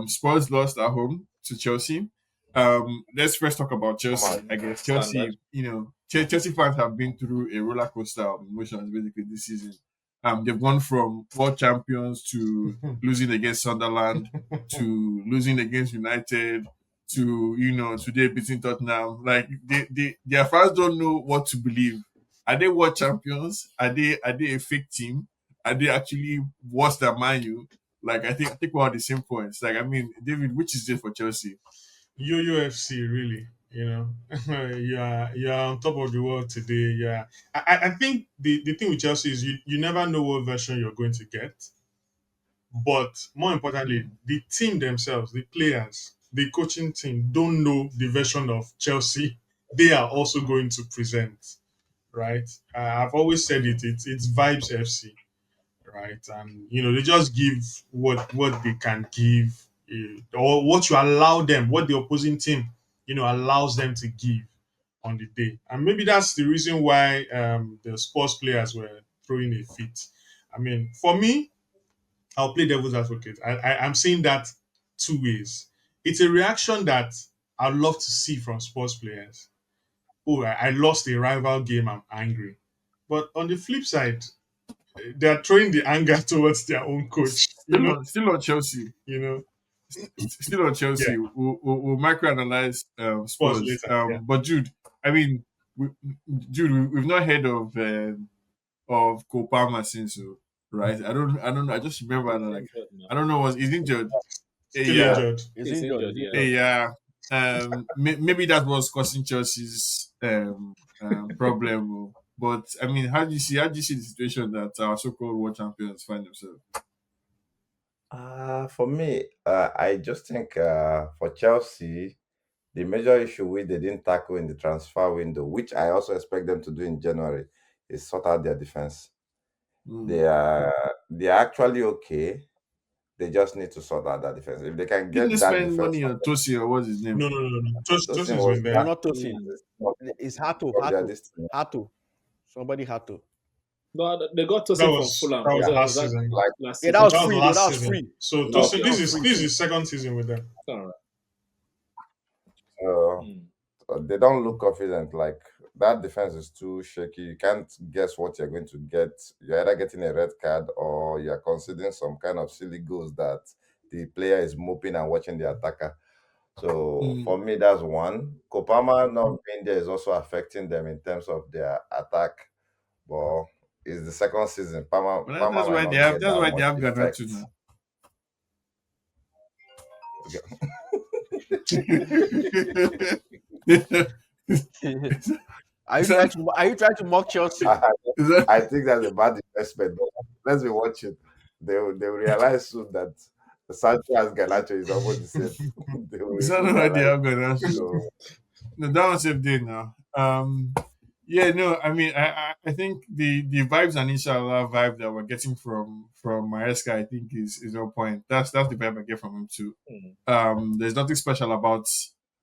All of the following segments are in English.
Spurs lost at home to Chelsea. Let's first talk about Chelsea. I guess Standard. Chelsea, Chelsea fans have been through a roller coaster of emotions basically this season. They've gone from world champions to losing against Sunderland to losing against United to today beating Tottenham. Like their fans don't know what to believe. Are they world champions? Are they a fake team? Are they actually worse than Man U? Like I think we're on the same points. Like I mean, David, which is it for Chelsea? UFC, really. You are on top of the world today. Yeah, I think the thing with Chelsea is you never know what version you're going to get. But more importantly, the team themselves, the players, the coaching team don't know the version of Chelsea they are also going to present, right? I've always said it's vibes FC, right? And they just give what they can give, or what you allow them, what the opposing team allows them to give on the day. And maybe that's the reason why the sports players were throwing a fit. I mean, for me, I'll play devil's advocate. I'm saying that two ways. It's a reaction that I'd love to see from sports players. Oh, I lost a rival game, I'm angry. But on the flip side, they're throwing the anger towards their own coach. Still on Chelsea. You know, Still on yeah, Chelsea. We'll microanalyze sports Spurs. later. Yeah. But Jude, I mean, we, Jude, we've not heard of Kopama since, right? I don't know. I just remember that, like, I don't know, was he's injured. Still Yeah, injured. He's injured, yeah. yeah. Maybe that was causing Chelsea's problem. But I mean, how do you see the situation that our so-called world champions find themselves? For me, I just think for Chelsea, the major issue which they didn't tackle in the transfer window, which I also expect them to do in January, is sort out their defense. Mm. They are actually okay. They just need to sort out that defense. If they can Didn't they get that spend defense, money on Tosi or what's his name? No. those thing Tosin's was been No, there. not Tosin. It's Hato. from their this thing. Hato. Somebody had to. No, they got That Tosin from was Fulham. that was Was last that season. Like last Yeah, season? that was That was free. last That was season. free. So Okay, Tosin, that this was is free. his second season with them. All right. uh, they don't look confident. Like that defense is too shaky. You can't guess what you're going to get. You're either getting a red card or you're considering some kind of silly goals that the player is moping and watching the attacker. So Mm. for me, that's one. Kopama not being there is also affecting them in terms of their attack. But it's the second season. Pama, But Pama that's might why they not have get that's that why they much have Ghana too effect. now. Are you Is trying that, to mock Chelsea? I, is that, I think that's a bad investment. But let's be watching. They will realize soon that Sancho as Ganacho is almost the same. they will is that soon not why they realize. have Ghana? So No, that one's safe day now. Yeah, no, I mean, I think the vibes and inshallah vibe that we're getting from Maresca, I think is on point. That's the vibe I get from him too. Mm. There's nothing special about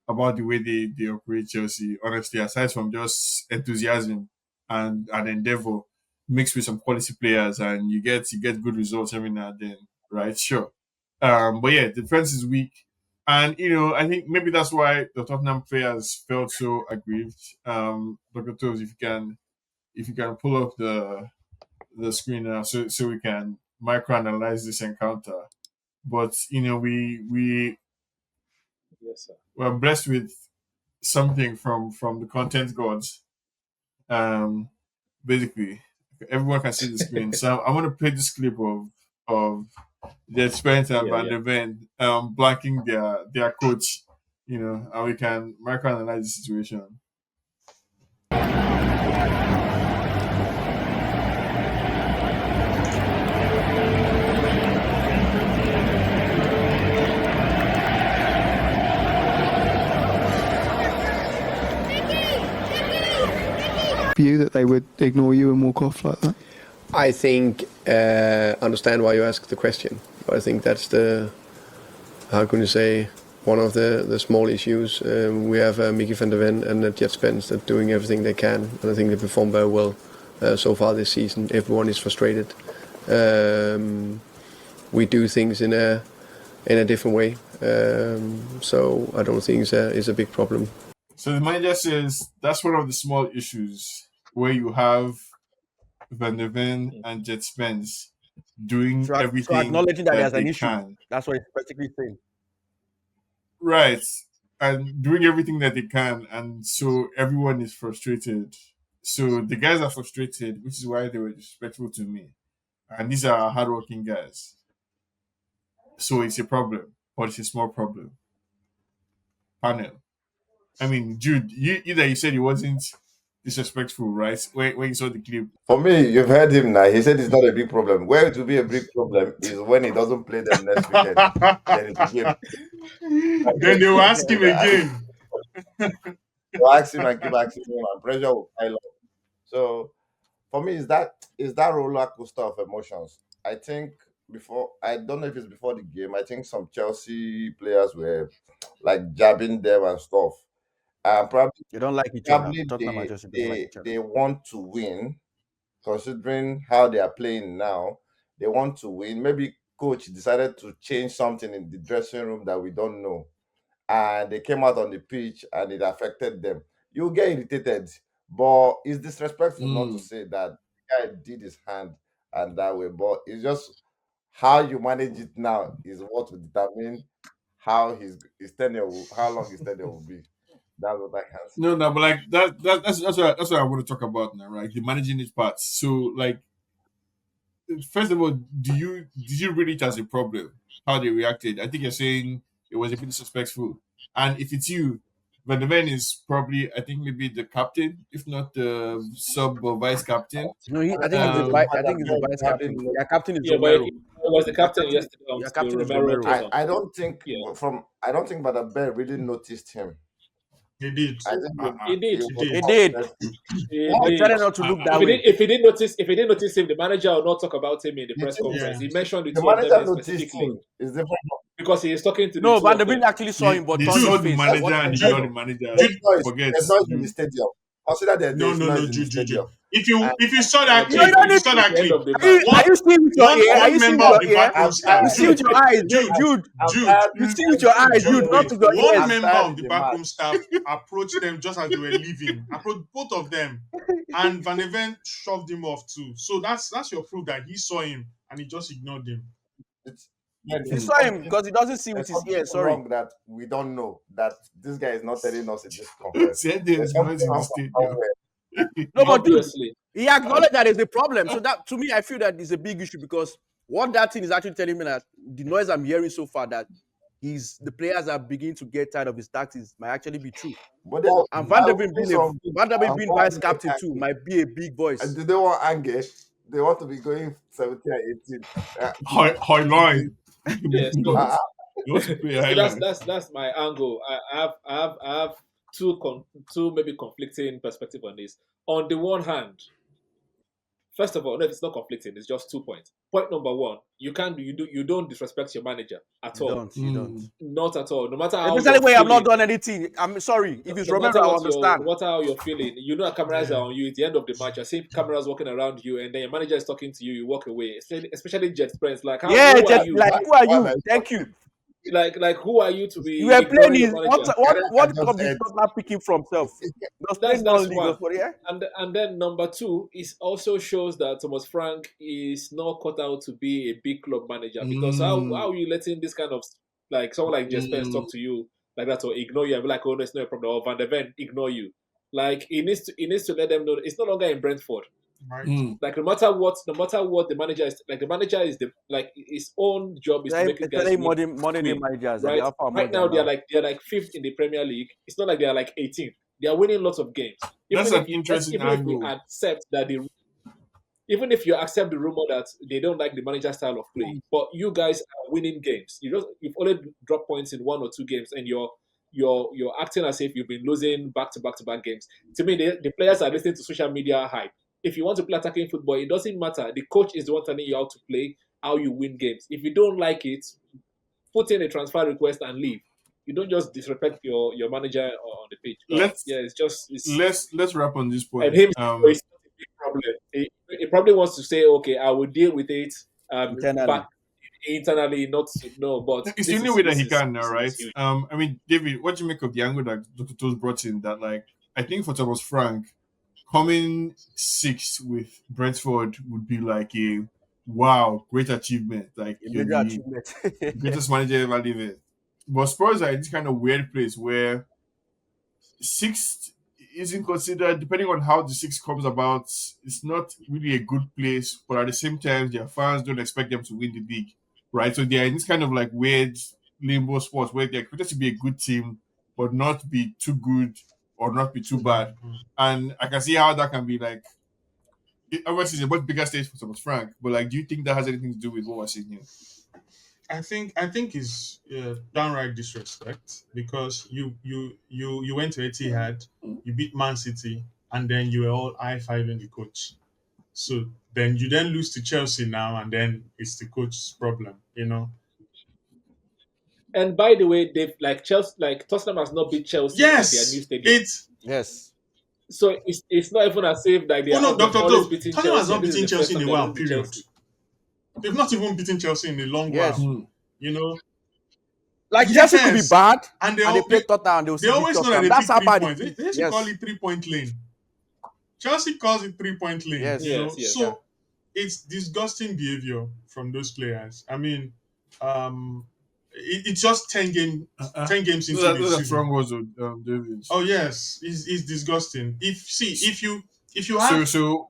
the way they operate Chelsea, honestly, aside from just enthusiasm and endeavor mixed with some quality players, and you get good results every now and then, right? Sure. But yeah, the defense is weak. And I think maybe that's why the Tottenham players felt so aggrieved. Dr. Toes, if you can pull up the screen now, so we can microanalyze this encounter. But we Yes, sir. were blessed with something from the content gods. Um, Basically, everyone can see the screen. So I want to play this clip of the Spence and Yeah, Van yeah. der Ven blanking their coach, and we can microanalyze the situation. view that they would ignore you and walk off like that? I think understand why you ask the question, but I think that's how can you say, one of the small issues. We have Mickey van der Ven and Jet Spence that doing everything they can, and I think they perform very well so far this season. Everyone is frustrated. We do things in a in a different way. So I don't think it's a big problem. So the manager says that's one of the small issues where you have Van de Ven and Jet Spence doing So everything acknowledging that that there's an they issue. can. That's what it's basically saying. Right. And doing everything that they can. And so everyone is frustrated. So the guys are frustrated, which is why they were disrespectful to me. And these are hardworking guys. So it's a problem, but it's a small problem. Panel. I mean, Jude, you said he wasn't disrespectful, right? When you saw the clip. For me, you've heard him now. He said it's not a big problem. Where it will be a big problem is when he doesn't play them next weekend. Then it will be a Then they will ask him again. They'll ask him and keep asking him, and pressure will pile up. So for me, is that roller coaster of emotions. I think I don't know if it's before the game. I think some Chelsea players were like jabbing them and stuff. And probably They don't like each other. probably Tottenham and they Chelsea don't like they each other. they want to win, considering how they are playing now. They want to win. Maybe coach decided to change something in the dressing room that we don't know, and they came out on the pitch and it affected them. You get irritated, but it's disrespectful not to say that the guy did his hand and that way. But it's just how you manage it now is what will determine his tenure, how long his tenure will be. That's what I can say. No, but like that's what I want to talk about now, right? The managing it part. So like first of all, did you read it as a problem? How they reacted? I think you're saying it was a bit disrespectful. And if it's you, Van de Ven is probably I think maybe the captain, if not the sub or vice captain. No, I think he's Um, the vice captain. Their captain is Yeah, but Romero. he was the captain yesterday Their until captain is Romero Romero. came on. I don't think Yeah. I don't think Van der Beek really noticed him. He did. I think He did. He did. He I did. decided not to look that If he way. did, if he didn't notice him, the manager will not talk about him in the press conference. Yeah. He mentioned the the two of them manager noticed specifically him. It's different. because he is talking to the No, two Van of der them. Beek actually saw him, but they turned saw his the face. manager What and did ignored he the manager. There's noise. Forget. There's noise in the stadium. Consider that No, there's no, noise no, in the Jude. stadium. If you saw that No, You clip, don't if you need saw to- that At the end clip, of the Are you, match. are you seeing with your ear? Are one you seeing member with of your the ear? backroom staff, You see with your eyes, Jude, Jude. Jude, You see with your eyes, Jude, not wait. with your One ears. member of the the backroom match. staff approached them just as they were leaving. Approached both of them, and Van Even shoved him off too. So that's your proof that he saw him and he just ignored him. It's, You saw him because he doesn't see with there's his something ears. Sorry. wrong that we don't know, that this guy is not telling us in this conference. Said There's there's something noise in the wrong stadium. somewhere. No, but dude, Obviously. he acknowledged that there's a problem. So that to me, I feel that is a big issue because what that thing is actually telling me that the noise I'm hearing so far that the players are beginning to get tired of his tactics might actually be true. But there And Van der Beek and being vice captain too might be a big voice. do they want anger? They want to be going 17 and 18. Highline. Yeah, so, You want to play so highline. that's my angle. I have two maybe conflicting perspective on this. On the one hand, first of all, no, it's not conflicting. It's just 2 points. Point number one: you don't disrespect your manager at You all. don't. You don't. Not at all. No matter how Especially you're when I've not feeling, done anything. I'm sorry. If it's no Romero, matter I what understand. no matter how you're feeling, you know cameras Yeah. are on you at the end of the match. I see cameras walking around you, and then your manager is talking to you. You walk away, especially Jet Spence. Like, who are you? Who are you? Thank you. Like, who are you to be You were ignoring playing your his manager? what club did Tottenham pick him from self? Just playing That's non-league one. yeah. And then number two is also shows that Thomas Frank is not cut out to be a big club manager because how are you letting this kind of like someone like Jet Spence talk to you like that or ignore you and be like, oh no, it's not a problem, or Van de Ven ignore you. Like he needs to let them know that it's no longer in Brentford. Right. Like no matter what the manager is, like the manager is his own job is to make it guys win. Modern day managers, Right? Right now they're now. like fifth in the Premier League. It's not like they're like 18th. They are winning lots of games. That's an interesting Even if angle. we accept that even if you accept the rumor that they don't like the manager's style of play, but you guys are winning games. You've only dropped points in 1 or 2 games, and you're acting as if you've been losing back to back games. To me, the players are listening to social media hype. If you want to play attacking football, it doesn't matter. The coach is the one telling you how to play, how you win games. If you don't like it, put in a transfer request and leave. You don't just disrespect your manager on the pitch. But Let's wrap on this point. And him, it's not a big problem. He probably wants to say, okay, I will deal with it Internally. back internally, not no. But It's the this only is way that this he is can now, this right? is huge. I mean, David, what do you make of the angle that Dr. Toes brought in? That, like, I think for Thomas Frank, coming sixth with Brentford would be like a wow, great achievement. Like, A you're major the achievement. greatest manager ever living. But Spurs are in this kind of weird place where sixth isn't considered, depending on how the sixth comes about, it's not really a good place, but at the same time, their fans don't expect them to win the league, right? So they're in this kind of like weird limbo spot where they're expected to be a good team, but not be too good or not be too bad. And I can see how that can be like, obviously, it's a much bigger stage for Thomas Frank, but like, do you think that has anything to do with what we're seeing here? I think it's downright disrespect because you went to Etihad, you beat Man City, and then you were all high-fiving the coach. So then you then lose to Chelsea now, and then it's the coach's problem, you know. And by the way, they've like Chelsea, like Tottenham has not beat Chelsea at their new Yes, stadium. it's Yes. So it's not even as if like oh no, they've Doctor always Toe. beaten Tottenham has Chelsea, and not this is beaten the first Chelsea in time a they're while. going to Period. Chelsea. They've not even beaten Chelsea in a long Yes. while. You know, Like Chelsea could be Yes. bad, and and they play Tottenham, and they'll they still beat always know that Tottenham. they That's pick how 3 bad points. it They is. should call Yes. it 3-point lane. Chelsea calls it 3-point lane. Yes. You know, Yes, yes. so it's disgusting behavior from those players. I mean, it's just 10 games into the Those are season. strong words, David. Oh yes, it's disgusting. If you have, So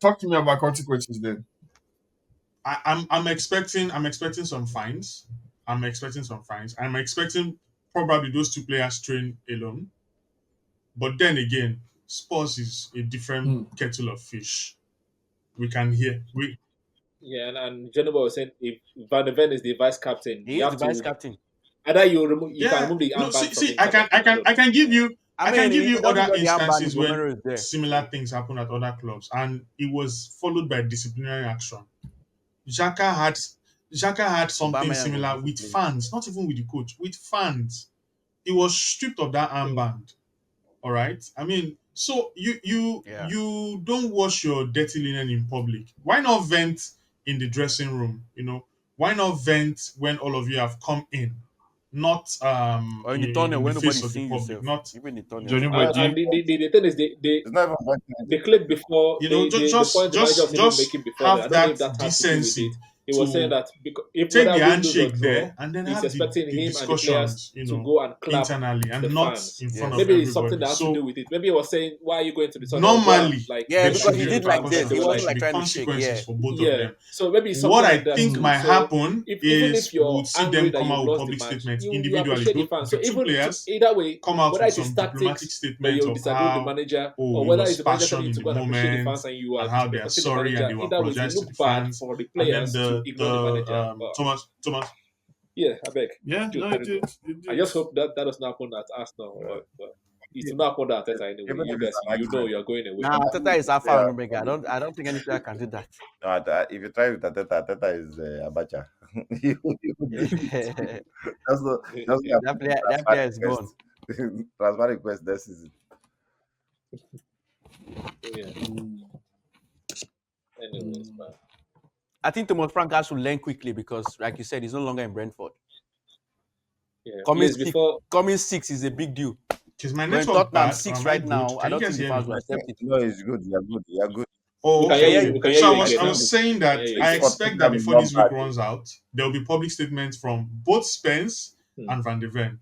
talk to me about consequences then. I'm expecting some fines. I'm expecting probably those two players train alone. But then again, Spurs is a different kettle of fish. We can hear Yeah, and Genova was saying if Van de Ven is the vice captain, He you is have the vice to captain. either you can yeah. remove the No, armband from see, him. I can I can I can give you I I mean, can give he you doesn't other get the armband if instances when Romero is there. similar things happen at other clubs, and it was followed by disciplinary action. Xhaka had something Aubameyang was similar with disciplined. fans, not even with the coach, with fans. He was stripped of that armband. All right. I mean, so Yeah. you don't wash your dirty linen in public. Why not vent in the dressing room? You know, why not vent when all of you have come in, not Or in the tunnel in the when face nobody's of the seeing public, yourself. not Even in the tunnel. Johnny Fine. Boy, do And you, the thing is, It's not even they clipped before you know, the point the manager was even making before that. I have don't know if that that has to do with decency it. He was saying to that because if take whether the we lose or handshake draw, there and then he's have expecting the him and the players discussions, you to know, go and clap internally the and not fans. in front Yes. of Maybe it's something everybody. that has to So do with it. Maybe he was saying, "Why are you going to the tunnel? Go and normally like Yeah, there because should he be did like this. Like, It repercussions, there wasn't was should like be trying to shake. consequences Yeah. for both of yeah. them. So maybe it's something What I like that think too. might So happen even is if we you're would see angry them that come you've out with lost the public match, statements you individually. appreciate the fans. So The two even players either way, come out whether with it is some diplomatic tactics that statements you of disagree with the how manager, or it whether was it's the manager telling passion you in to the go and appreciate the moment fans and you are and how they are disrespecting the sorry and manager. they will Either way, it apologize to look the bad fans. for the And then players to ignore the manager. But Thomas. yeah, I beg. yeah, Jude, no, let it it go. did. It I did. just hope that doesn't happen at Arsenal. But it will not happen at Arteta anyway. even You if it's guys, an you know argument. you're going away. Nah, Teta is Alpha Yeah, and Omega. I don't think any player can do that. no, if you try with Ateta is Abacha. that That's not transfer player is gone. request. Transfer request this season. Yeah. Anyways, but I think Thomas Frank has to learn quickly because, like you said, he's no longer in Brentford. yeah. Coming Please, six, before coming six is a big deal. Is my But in network Tottenham, bad or six am I right good? now, I Can you don't guys think the hear me? fans will accept it. No, it's good. You're good. You're good. Oh, we can hear okay. you, we can hear So you again. I was saying that Yeah, I yeah. expect that before Tottenham this is week not bad. runs out, there will be public statements from both Spence and Van de Ven.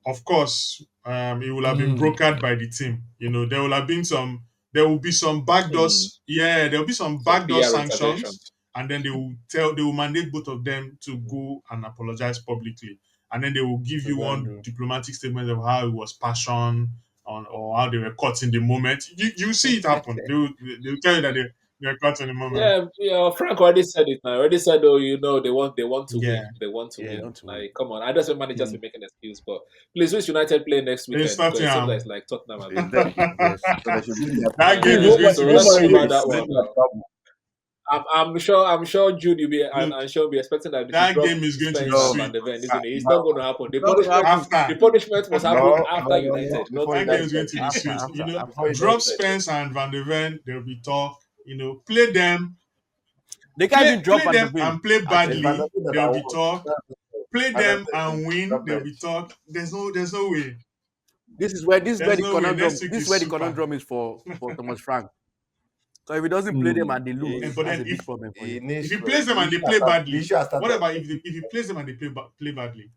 Of course, it will have been brokered by the team. You know, there will be some backdoors. Yeah, there will be some backdoor PR intervention. sanctions, and then they will mandate both of them to go and apologize publicly, and then they will give you one diplomatic statement of how it was passion on or how they were caught in the moment. You see it happen. They'll tell you that they were caught in the moment. Yeah. Frank already said it now. Already said, oh, you know, they want to Yeah. win. They want to Yeah, they win. want to win. Like, come on. I just want managers to make an excuse, but please, which United play next weekend? It's Because it seems Tottenham. like it's like Tottenham. I It's mean. them. Yes. So they should win their That game is going So to be let's see sweet. about that one. I'm sure Jude will be and Sean will be expecting that they That should drop game is going to be Spence and sweet. Van de Ven, isn't it? It's No. not going to happen. The Not gonna punishment, happen. After the punishment must happen No, after no, United. no. Not that game is going to be After, sweet. after, You know, after drop United. Spence and Van de Ven. There will be talk. You know, play them. They can't even drop Play and them win. and play It's badly. Van der Beek that There'll I be want. talk. Play Van der them Beek and is win. not There'll be bench. talk. There's no way. This is where There's the no way. conundrum. Next week This is is where the super. conundrum is for Thomas Frank. So if he doesn't play them and they lose, But that's then a big if problem for He him. needs if he to- plays them the and they issue play has started- badly, the issue has started. what about if he plays them and they play badly?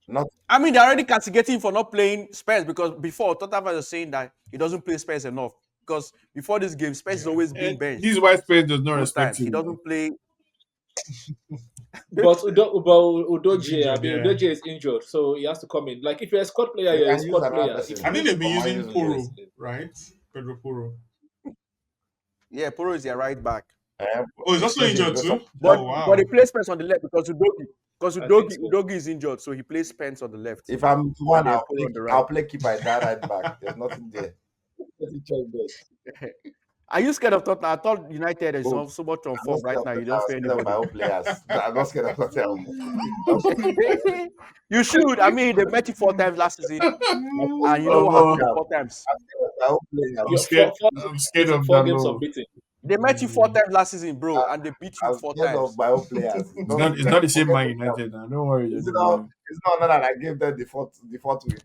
Not I mean, they're already castigating him for not playing Spence because before Tottenham was saying that he doesn't play Spence enough. Because before this game, Spence is always being And benched. this is why Spurs does not Most respect times he him. doesn't play. But He's Udogie, I injured, mean, yeah. Udogie is injured, so he has to come in. Like if you're a squad player, They you're a can use squad another player. person. If I think they've been For Man using U. Poro, right? Pedro Poro. Yeah, Poro is their right back. Oh, he's also injured too. But Oh wow. but he plays Spence on the left because I think so. Udogie is injured, so he plays Spence on the left. If I'm one, They're I'll put play, on the right. I'll play keeper at that right back. There's nothing there. Are you scared of Tottenham? I thought United is Oh, so much on I'm form not right scared now. of You Tottenham, don't fear I'm scared of my anybody. own players. I'm not scared of Tottenham. You should. I mean, they met you 4 times last season, and you know what happened the 4 times. I'm scared of my own players. I'm You're scared. four I'm scared of four games Dalo. unbeaten. They met you 4 times last season, bro, and they beat you I'm 4 scared times. of my own players. It's not the same Man United now. Don't worry. It's Anymore. not that I gave them the fourth win.